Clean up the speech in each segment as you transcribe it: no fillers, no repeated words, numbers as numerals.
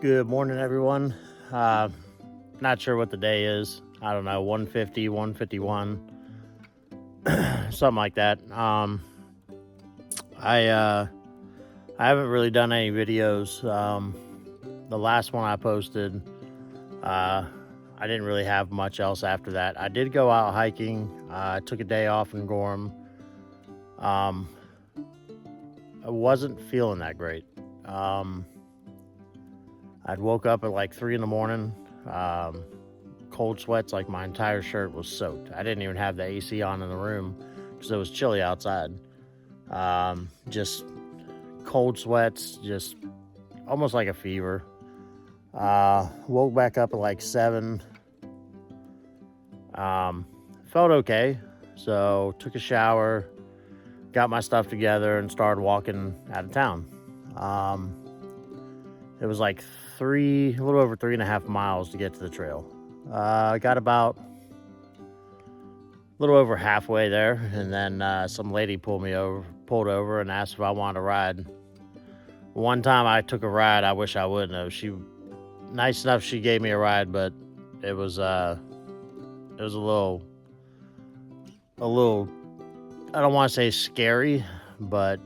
Good morning, everyone. Uh, Not sure what the day is. I don't know, 150, 151, something like that. I haven't really done any videos. The last one I posted, I didn't really have much else after that. I did go out hiking. I took a day off in Gorham. I wasn't feeling that great. I'd woke up at like 3 in the morning, cold sweats, like my entire shirt was soaked. I didn't even have the AC on in the room because it was chilly outside. Just cold sweats, just almost like a fever. Woke back up at like 7. Felt okay, so took a shower, got my stuff together, and started walking out of town. It was like a little over 3.5 miles to get to the trail. I got about a little over halfway there, and then some lady pulled over and asked if I wanted to ride. One time I took a ride, I wish I wouldn't have. Nice enough, she gave me a ride, but it was a little, I don't want to say scary, but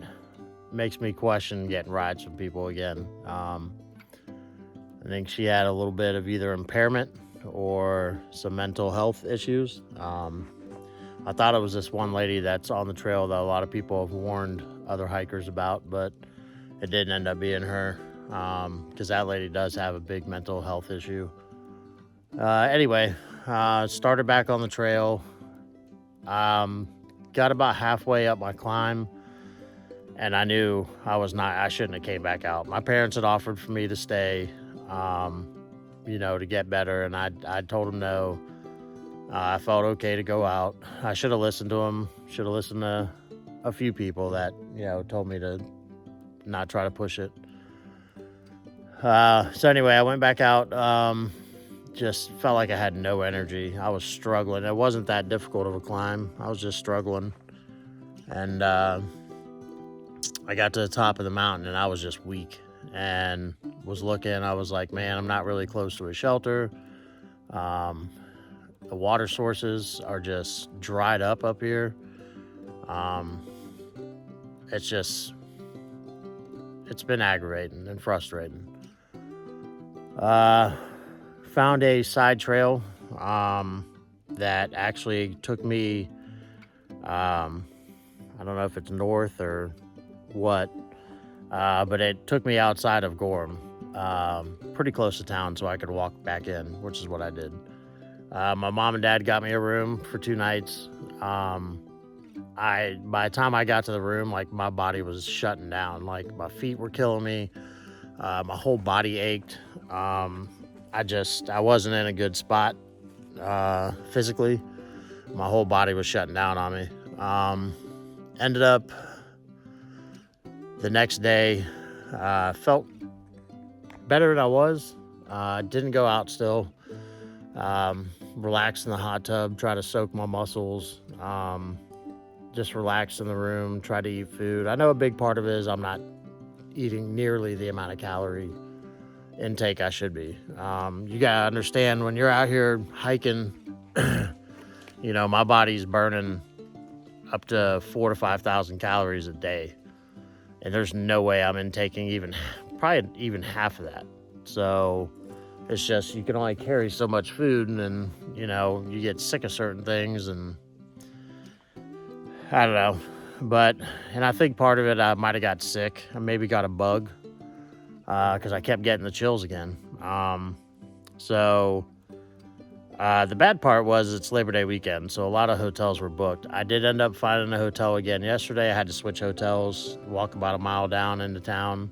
makes me question getting rides from people again. I think she had a little bit of either impairment or some mental health issues. I thought it was this one lady that's on the trail that a lot of people have warned other hikers about, but it didn't end up being her, because that lady does have a big mental health issue. Anyway, started back on the trail. Got about halfway up my climb, and I knew I shouldn't have came back out. My parents had offered for me to stay, to get better, and I told them no. I felt okay to go out. I should have listened to them. Should have listened to a few people that, told me to not try to push it. So anyway, I went back out. Just felt like I had no energy. I was struggling. It wasn't that difficult of a climb. I was just struggling. And I got to the top of the mountain, and I was just weak. And was looking, I was like, man, I'm not really close to a shelter. The water sources are just dried up here. It's been aggravating and frustrating. Found a side trail. that actually took me, um, I don't know if it's north or what, but it took me outside of Gorham, pretty close to town, so I could walk back in, which is what I did. My mom and dad got me a room for 2 nights. Um, by the time I got to the room, like my body was shutting down. Like my feet were killing me. My whole body ached. Um, I wasn't in a good spot physically. My whole body was shutting down on me. Ended up the next day, felt better than I was. Didn't go out still. Relaxed in the hot tub, try to soak my muscles. Just relax in the room, try to eat food. I know a big part of it is I'm not eating nearly the amount of calorie intake I should be. You gotta understand when you're out here hiking, my body's burning up to 4 to 5,000 calories a day, and there's no way I'm intaking probably even half of that. So it's just you can only carry so much food, and then you get sick of certain things, and I don't know. And I think part of it, I might have got sick. I maybe got a bug because I kept getting the chills again. So the bad part was it's Labor Day weekend, so a lot of hotels were booked. I did end up finding a hotel again yesterday. I had to switch hotels, walk about a mile down into town.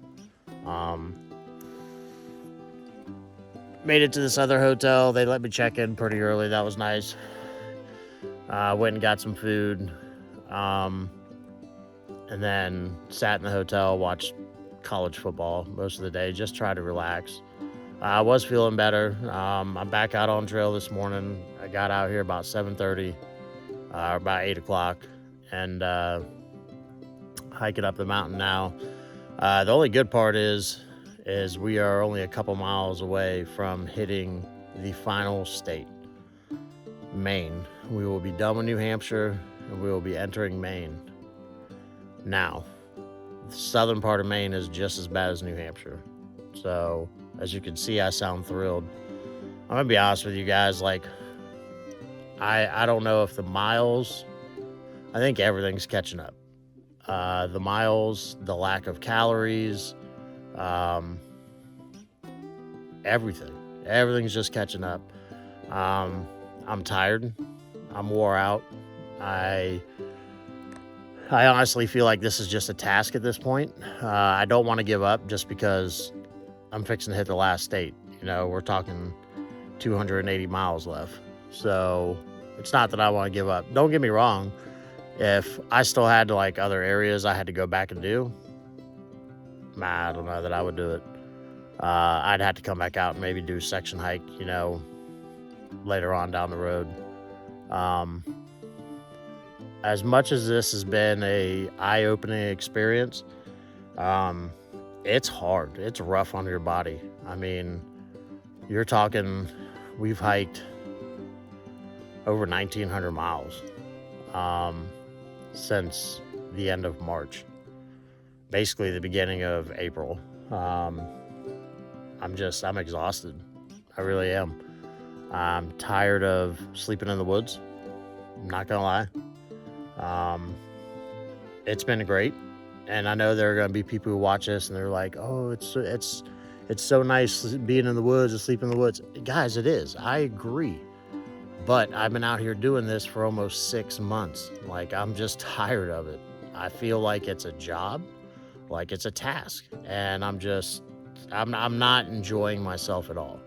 Made it to this other hotel. They let me check in pretty early. That was nice. Went and got some food. And then sat in the hotel, watched college football most of the day, just try to relax. I was feeling better. I'm back out on trail this morning. I got out here about 7:30, about 8 o'clock, and hiking up the mountain now. The only good part is we are only a couple miles away from hitting the final state, Maine. We will be done with New Hampshire, and we will be entering Maine. Now, the southern part of Maine is just as bad as New Hampshire. So, as you can see, I sound thrilled. I'm gonna be honest with you guys, like, I don't know if the miles, I think everything's catching up. The miles, the lack of calories, everything's just catching up. I'm tired. I'm wore out. I honestly feel like this is just a task at this point. I don't want to give up just because I'm fixing to hit the last state. We're talking 280 miles left. So it's not that I want to give up. Don't get me wrong. If I still had other areas I had to go back and do, I don't know that I would do it. I'd have to come back out and maybe do a section hike, later on down the road. As much as this has been a eye-opening experience, it's hard. It's rough on your body. I mean, you're talking, we've hiked over 1,900 miles since the end of March, basically the beginning of April. I'm exhausted. I really am. I'm tired of sleeping in the woods. I'm not gonna lie. It's been great, and I know there are going to be people who watch this and they're like, "Oh, it's so nice being in the woods and sleeping in the woods." Guys, it is. I agree, but I've been out here doing this for almost 6 months. I'm just tired of it. I feel like it's a job, like it's a task, and I'm not enjoying myself at all.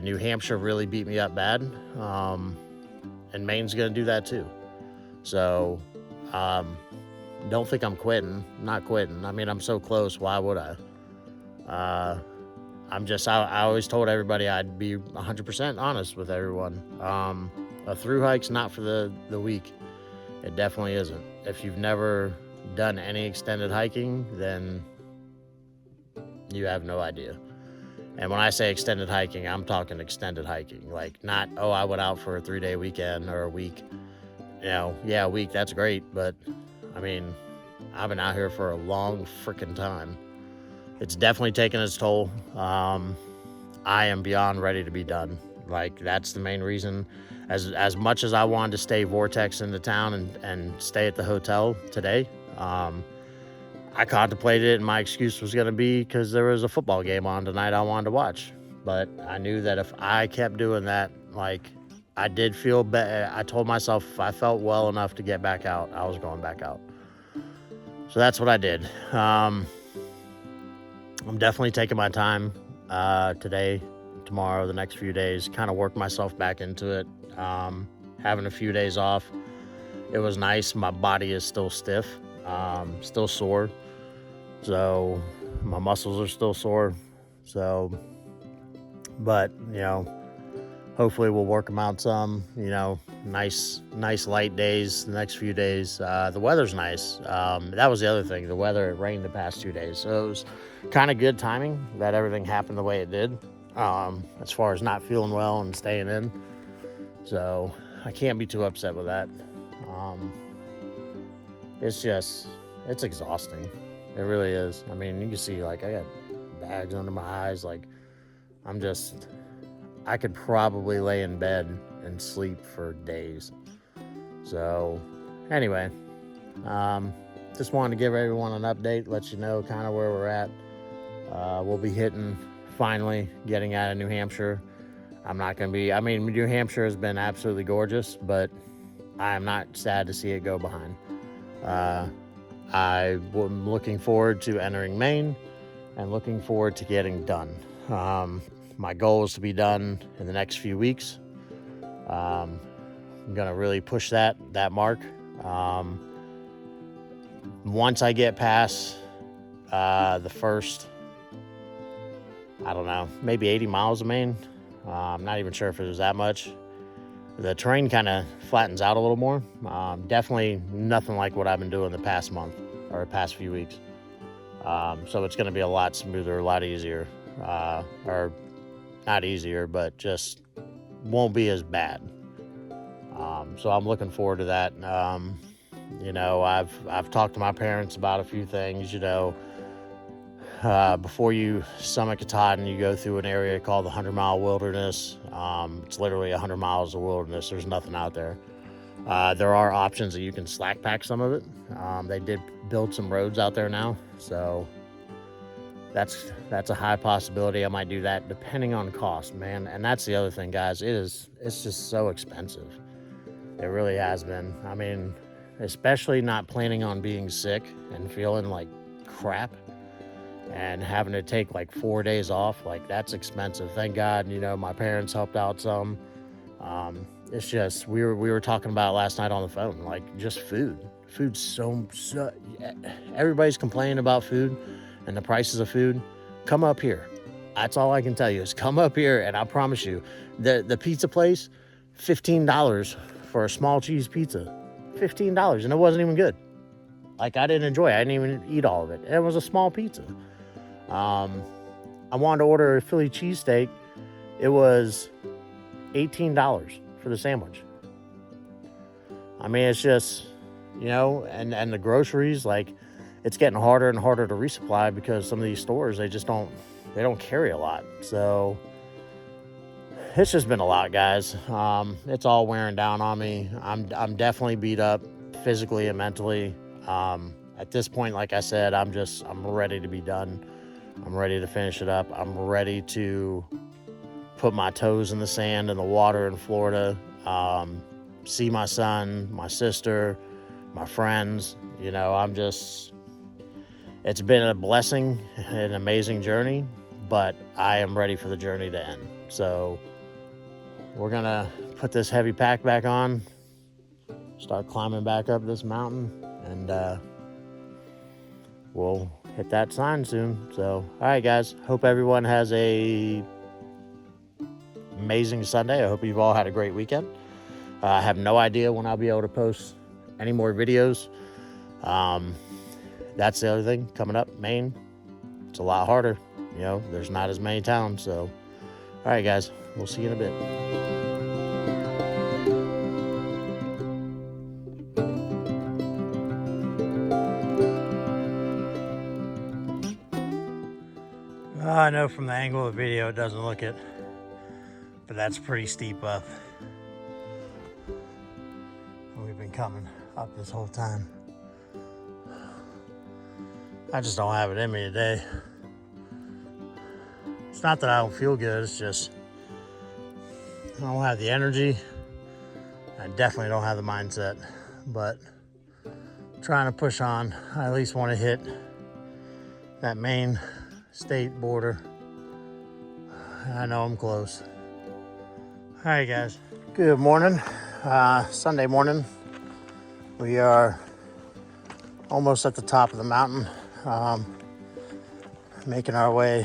New Hampshire really beat me up bad, and Maine's going to do that too. So, don't think I'm quitting. Not quitting. I mean, I'm so close. Why would I? I always told everybody I'd be 100% honest with everyone. A through hike's not for the weak. It definitely isn't. If you've never done any extended hiking, then you have no idea. And when I say extended hiking, I'm talking extended hiking. Not, I went out for a 3-day weekend or a week. Yeah, a week, that's great, but I mean, I've been out here for a long freaking time. It's definitely taken its toll. I am beyond ready to be done. That's the main reason. as much as I wanted to stay vortex into town and stay at the hotel today, I contemplated it, and my excuse was going to be because there was a football game on tonight I wanted to watch. But I knew that if I kept doing that, like, I did feel better. I told myself if I felt well enough to get back out, I was going back out. So that's what I did. I'm definitely taking my time today, tomorrow, the next few days, kind of work myself back into it. Having a few days off, it was nice. My body is still stiff, still sore. So my muscles are still sore. So, but, hopefully we'll work them out some, nice light days the next few days. The weather's nice. That was the other thing. The weather, it rained the past 2 days. So it was kind of good timing that everything happened the way it did, as far as not feeling well and staying in. So I can't be too upset with that. It's exhausting. It really is. I mean, you can see, like, I got bags under my eyes. Like, I could probably lay in bed and sleep for days. So anyway, just wanted to give everyone an update, let you know kind of where we're at. We'll be finally getting out of New Hampshire. New Hampshire has been absolutely gorgeous, but I'm not sad to see it go behind. I'm looking forward to entering Maine and looking forward to getting done. My goal is to be done in the next few weeks. I'm going to really push that mark. Once I get past the first, I don't know, maybe 80 miles of Maine, I'm not even sure if it was that much. The terrain kind of flattens out a little more. Definitely nothing like what I've been doing the past month or the past few weeks. So it's going to be a lot smoother, a lot easier. Or not easier, but just won't be as bad. So I'm looking forward to that. I've talked to my parents about a few things. Before you summit Katahdin, you go through an area called the 100-mile wilderness. It's literally 100 miles of wilderness. There's nothing out there. There are options that you can slack pack some of it. They did build some roads out there now, so that's a high possibility. I might do that depending on cost, man. And that's the other thing, guys. It's just so expensive. It really has been. I mean, especially not planning on being sick and feeling like crap and having to take like 4 days off. Like, that's expensive. Thank God, my parents helped out some. It's just, we were talking about last night on the phone, like, just food. Food's so everybody's complaining about food and the prices of food. Come up here. That's all I can tell you is come up here, and I promise you, the pizza place, $15 for a small cheese pizza. $15, and it wasn't even good. Like, I didn't enjoy it. I didn't even eat all of it. It was a small pizza. I wanted to order a Philly cheesesteak. It was $18 for the sandwich. I mean, it's just, and the groceries, like, it's getting harder and harder to resupply because some of these stores, they don't carry a lot. So it's just been a lot, guys. It's all wearing down on me. I'm definitely beat up physically and mentally. At this point, like I said, I'm ready to be done. I'm ready to finish it up. I'm ready to put my toes in the sand and the water in Florida, see my son, my sister, my friends. It's been a blessing, an amazing journey, but I am ready for the journey to end. So we're going to put this heavy pack back on, start climbing back up this mountain, and we'll hit that sign soon. So, all right, guys, hope everyone has a amazing Sunday. I hope you've all had a great weekend. I have no idea when I'll be able to post any more videos. That's the other thing coming up. Maine, it's a lot harder. There's not as many towns. So, all right, guys, we'll see you in a bit. I know from the angle of the video it doesn't look it, but that's pretty steep up. have been coming up this whole time. I just don't have it in me today. It's not that I don't feel good, it's just I don't have the energy. I definitely don't have the mindset, but trying to push on. I at least want to hit that Maine state border. I know I'm close. All right, guys. Good morning. Sunday morning. We are almost at the top of the mountain, making our way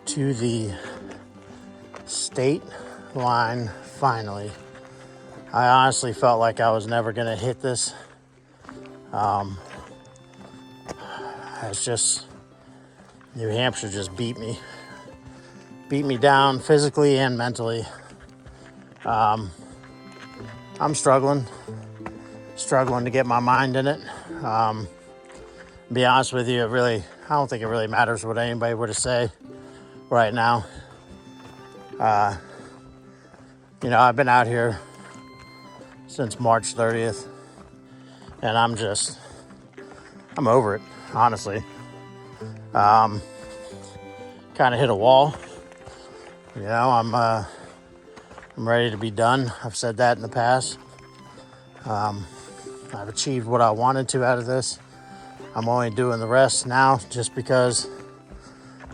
to the state line finally. I honestly felt like I was never going to hit this. It's just, New Hampshire just beat me down physically and mentally. I'm struggling to get my mind in it. Be honest with you, I don't think it really matters what anybody were to say right now. I've been out here since March 30th, and I'm over it, honestly. Kind of hit a wall. I'm ready to be done. I've said that in the past. I've achieved what I wanted to out of this. I'm only doing the rest now just because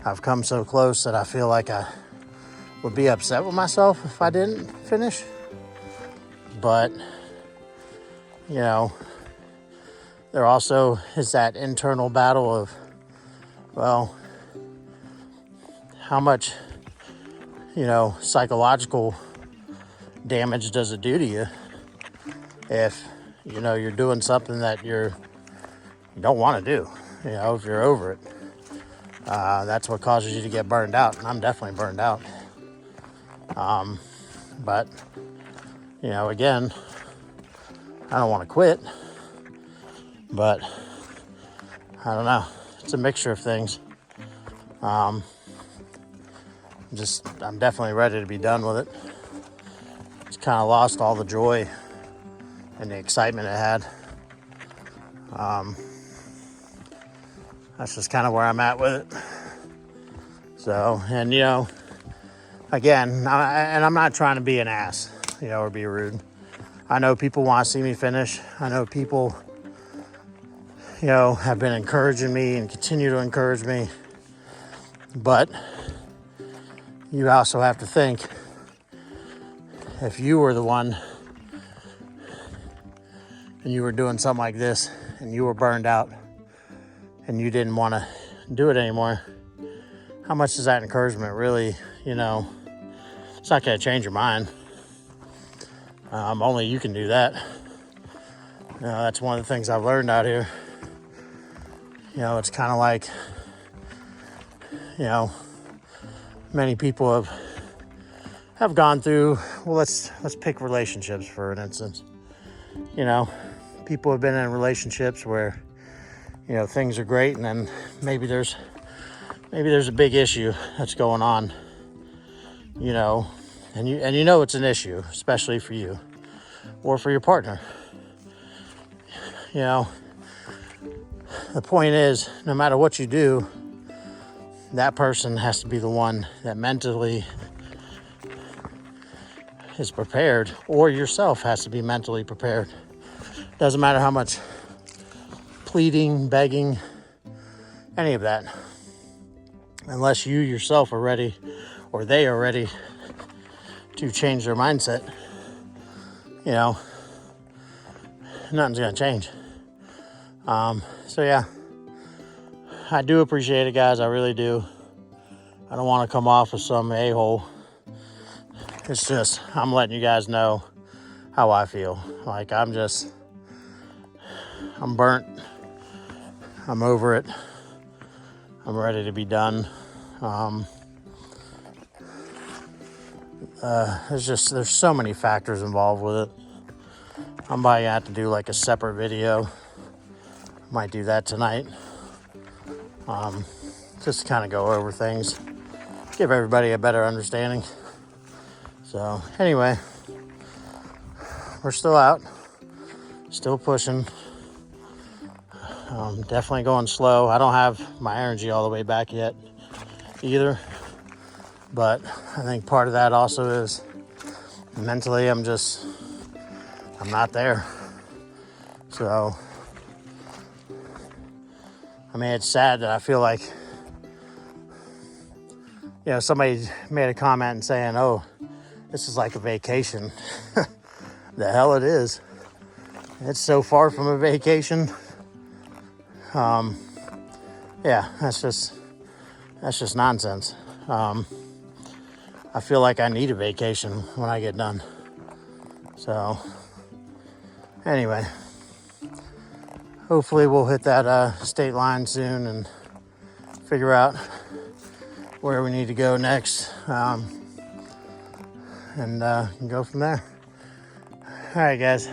I've come so close that I feel like I would be upset with myself if I didn't finish. But, there also is that internal battle of, well, how much, psychological damage does it do to you if, you're doing something that you don't want to do, if you're over it. That's what causes you to get burned out, and I'm definitely burned out. But, again, I don't want to quit, but I don't know. It's a mixture of things. I'm definitely ready to be done with it. It's kind of lost all the joy and the excitement it had. That's just kind of where I'm at with it. So, and again, I'm not trying to be an ass, or be rude. I know people want to see me finish. I know people, have been encouraging me and continue to encourage me. But you also have to think, if you were the one and you were doing something like this and you were burned out and you didn't want to do it anymore, how much does that encouragement really, it's not going to change your mind. Only you can do that. That's one of the things I've learned out here. It's kind of like, many people have gone through, well, let's pick relationships for an instance. People have been in relationships where, things are great, and then maybe there's a big issue that's going on, and it's an issue, especially for you or for your partner. The point is, no matter what you do, that person has to be the one that mentally is prepared, or yourself has to be mentally prepared. Doesn't matter how much pleading, begging, any of that. Unless you yourself are ready, or they are ready to change their mindset, nothing's going to change. So yeah, I do appreciate it, guys. I really do. I don't want to come off as some a-hole. It's just, I'm letting you guys know how I feel. Like, I'm burnt. I'm over it. I'm ready to be done. There's so many factors involved with it. I'm probably gonna have to do like a separate video. Might do that tonight. Just to kind of go over things, give everybody a better understanding. So anyway, we're still out. Still pushing. Definitely going slow. I don't have my energy all the way back yet either. But I think part of that also is mentally I'm not there. So, I mean, it's sad that I feel like, somebody made a comment and saying, oh, this is like a vacation. The hell it is. It's so far from a vacation. Yeah, that's just nonsense. I feel like I need a vacation when I get done. So, anyway, hopefully we'll hit that state line soon and figure out where we need to go next, and go from there. All right, guys.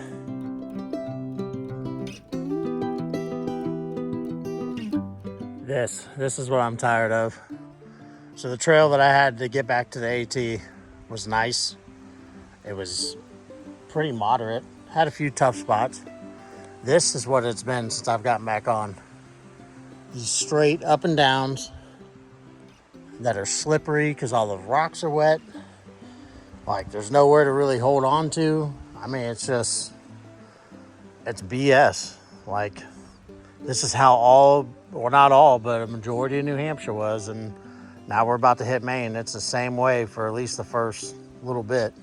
This is what I'm tired of. So the trail that I had to get back to the AT was nice. It was pretty moderate. Had a few tough spots. This is what it's been since I've gotten back on. These straight up and downs that are slippery because all the rocks are wet. Like, there's nowhere to really hold on to. I mean, it's BS. Like, this is how not all, but a majority of New Hampshire was. And now we're about to hit Maine. It's the same way for at least the first little bit.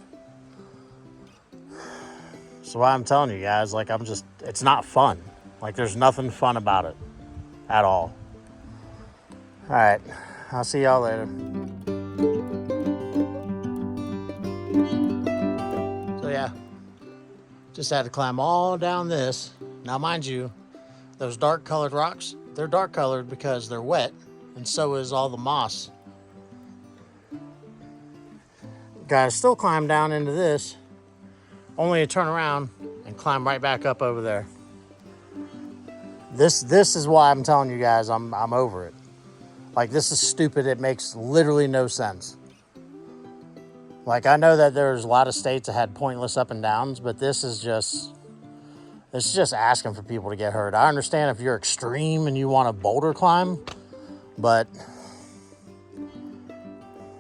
So why I'm telling you guys, like, it's not fun. Like, there's nothing fun about it at all. All right, I'll see y'all later. So yeah, just had to climb all down this. Now, mind you, those dark colored rocks, they're dark colored because they're wet, and so is all the moss. Gotta still climb down into this, only to turn around and climb right back up over there. This is why I'm telling you guys I'm over it. Like, this is stupid. It makes literally no sense. Like, I know that there's a lot of states that had pointless up and downs, but this is just asking for people to get hurt. I understand if you're extreme and you want to boulder climb, but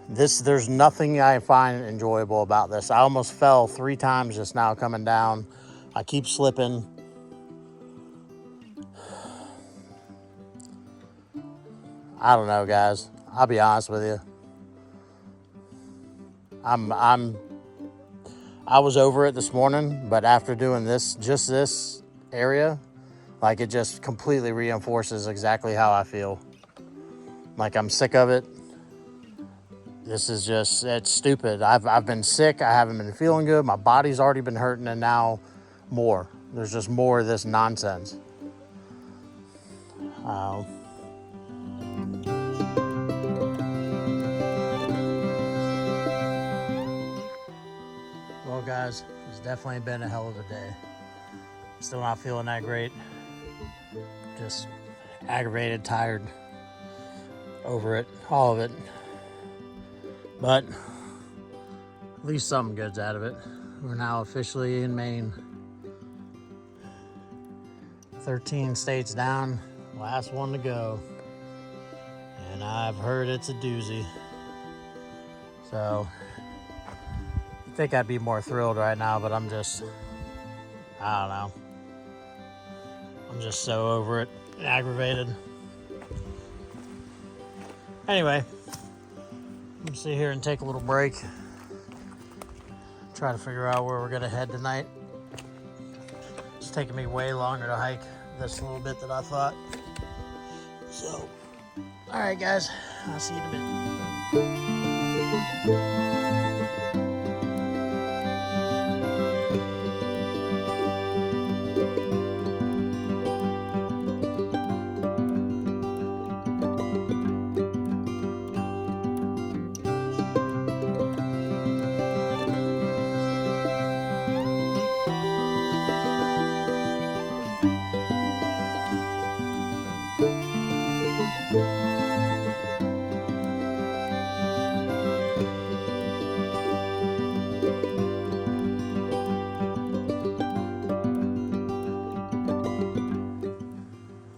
there's nothing I find enjoyable about this. I almost fell 3 times just now coming down. I keep slipping. I don't know, guys. I'll be honest with you. I was over it this morning, but after doing this area, like, it just completely reinforces exactly how I feel. Like, I'm sick of it. This is it's stupid. I've been sick. I haven't been feeling good. My body's already been hurting, and now more. There's just more of this nonsense. Well, guys, it's definitely been a hell of a day. Still not feeling that great. Just aggravated, tired, over it, all of it. But at least something good's out of it. We're now officially in Maine. 13 states down, last one to go. And I've heard it's a doozy. So, I think I'd be more thrilled right now, but I don't know. I'm just so over it, aggravated. Anyway, I'm gonna sit here and take a little break. Try to figure out where we're gonna head tonight. It's taking me way longer to hike this little bit than I thought. So, all right, guys, I'll see you in a bit.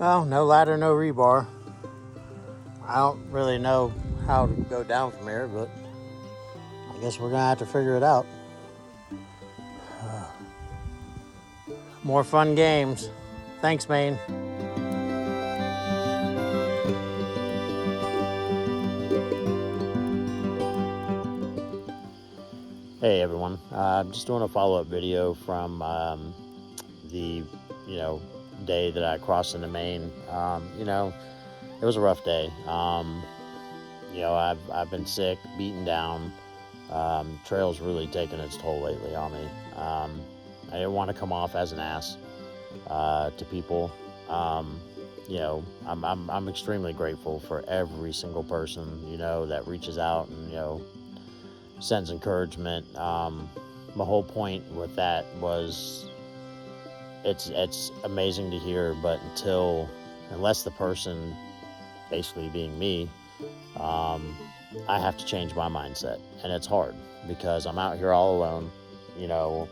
Well, no ladder, no rebar. I don't really know how to go down from here, but I guess we're gonna have to figure it out. More fun games. Thanks, Maine. Hey everyone, I'm just doing a follow-up video from the day that I crossed into Maine. It was a rough day. I've been sick, beaten down. Trail's really taken its toll lately on me. I didn't want to come off as an ass to people. I'm extremely grateful for every single person that reaches out and sends encouragement. The whole point with that was it's amazing to hear, but unless the person, basically being me, I have to change my mindset, and it's hard because I'm out here all alone, at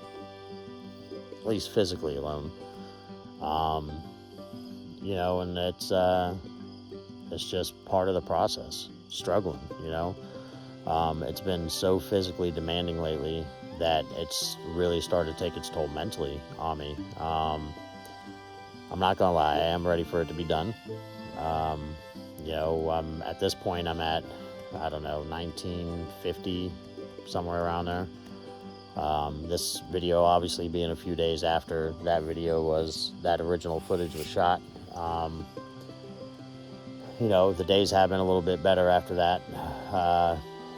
least physically alone, and it's just part of the process, struggling, It's been so physically demanding lately that it's really started to take its toll mentally on me. I'm not gonna lie, I am ready for it to be done. At this point, I'm at, 1950, somewhere around there. This video obviously being a few days after that original footage was shot. The days have been a little bit better after that.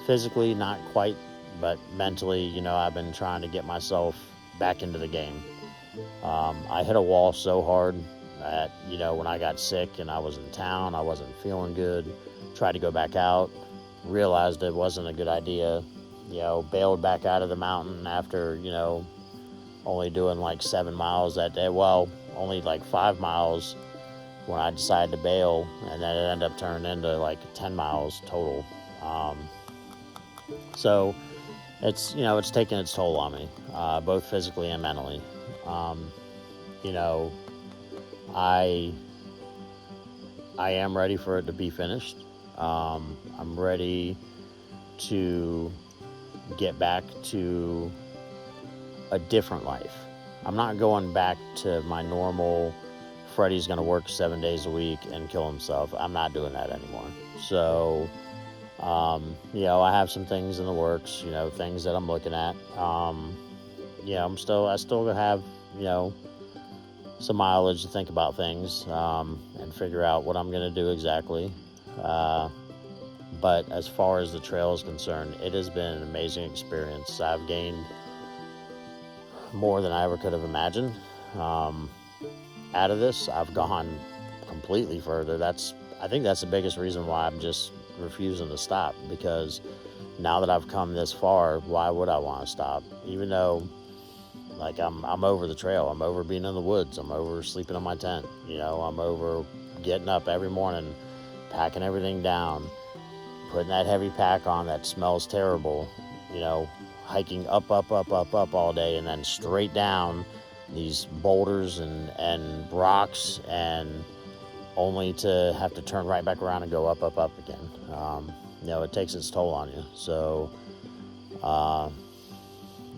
Physically, not quite, but mentally, I've been trying to get myself back into the game. I hit a wall so hard that, when I got sick and I was in town, I wasn't feeling good, tried to go back out, realized it wasn't a good idea, bailed back out of the mountain after, only doing like 7 miles that day. Well, only like 5 miles when I decided to bail, and then it ended up turning into like 10 miles total. So it's taken its toll on me, both physically and mentally. I am ready for it to be finished. I'm ready to get back to a different life. I'm not going back to my normal, Freddie's going to work 7 days a week and kill himself. I'm not doing that anymore. So, I have some things in the works, things that I'm looking at. I still have, some mileage to think about things, and figure out what I'm going to do exactly. But as far as the trail is concerned, it has been an amazing experience. I've gained more than I ever could have imagined. Out of this, I've gone completely further. I think that's the biggest reason why I'm just refusing to stop, because now that I've come this far, why would I want to stop? Even though, like, I'm over the trail, I'm over being in the woods, I'm over sleeping in my tent, I'm over getting up every morning, packing everything down, putting that heavy pack on that smells terrible, hiking up all day, and then straight down these boulders and rocks, and only to have to turn right back around and go up again. It takes its toll on you. So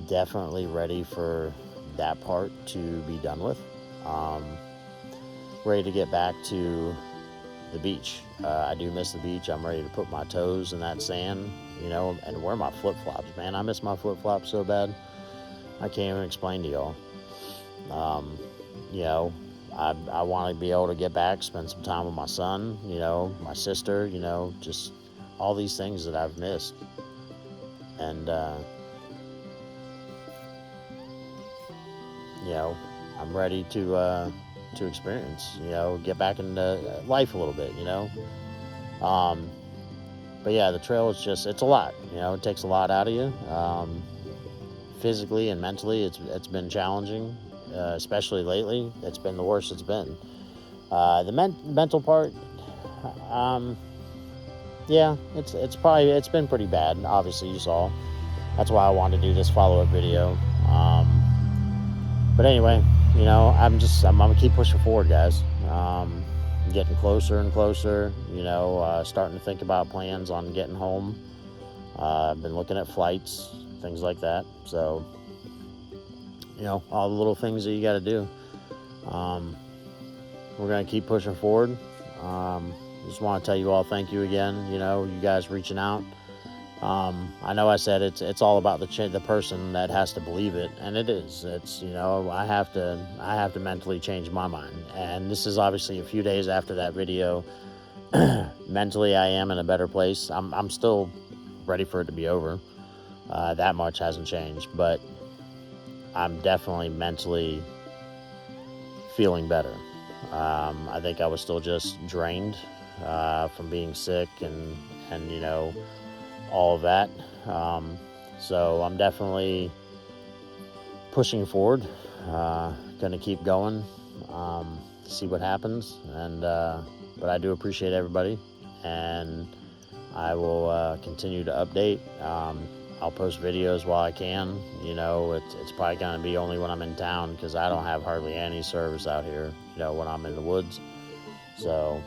definitely ready for that part to be done with. Ready to get back to the beach. I do miss the beach. I'm ready to put my toes in that sand, and wear my flip-flops. Man, I miss my flip-flops so bad. I can't even explain to y'all. I want to be able to get back, spend some time with my son, my sister, just all these things that I've missed. And, I'm ready to experience, get back into life a little bit, But yeah, the trail is it's a lot, it takes a lot out of you. Physically and mentally, it's been challenging, especially lately. It's been the worst it's been. The mental part, it's been pretty bad. Obviously, you saw. That's why I wanted to do this follow-up video. But anyway, I'm gonna keep pushing forward, guys. getting closer and closer, starting to think about plans on getting home. I've been looking at flights, things like that. So, all the little things that you got to do. We're going to keep pushing forward. Just want to tell you all thank you again. You guys reaching out. I know I said it's all about the person that has to believe it, and it is. It's I have to mentally change my mind, and this is obviously a few days after that video. Mentally, I am in a better place. I'm still ready for it to be over. That much hasn't changed, but I'm definitely mentally feeling better. I think I was still just drained from being sick and all of that. So I'm definitely pushing forward. Gonna keep going. See what happens. And but I do appreciate everybody, and I will continue to update. I'll post videos while I can. It's probably going to be only when I'm in town, because I don't have hardly any service out here, when I'm in the woods. So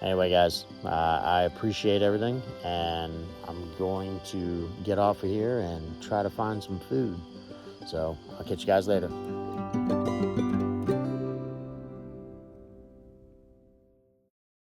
anyway, guys, I appreciate everything, and I'm going to get off of here and try to find some food. So I'll catch you guys later.